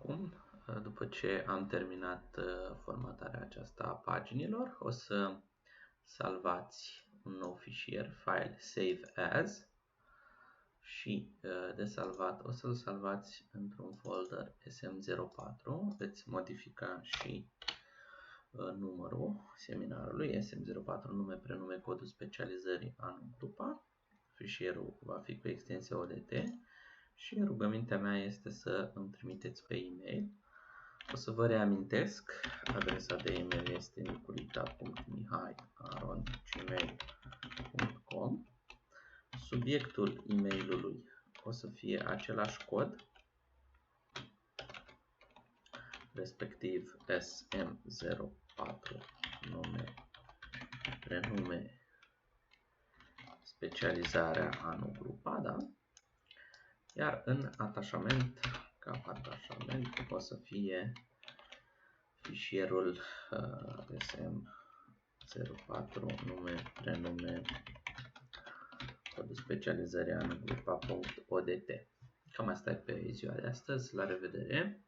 acum, după ce am terminat formatarea aceasta a paginilor, o să salvați un nou fișier, file save as, și de salvat o să-l salvați într-un folder SM04. Veți modifica și numărul seminarului, SM04, nume, prenume, codul specializării, anul, grupa. Fișierul va fi cu extensia ODT și rugămintea mea este să îmi trimiteți pe e-mail. O să vă reamintesc, adresa de e-mail este niculita.mihai@gmail.com. Subiectul e-mailului o să fie același cod, respectiv SM04, nume, prenume, specializarea, anul, grupa, da? Iar în atașament, ca atașament, o să fie fișierul SM04, nume, prenume, codul specializării, anul, grupa.odt. Cam asta e pe ziua de astăzi. La revedere!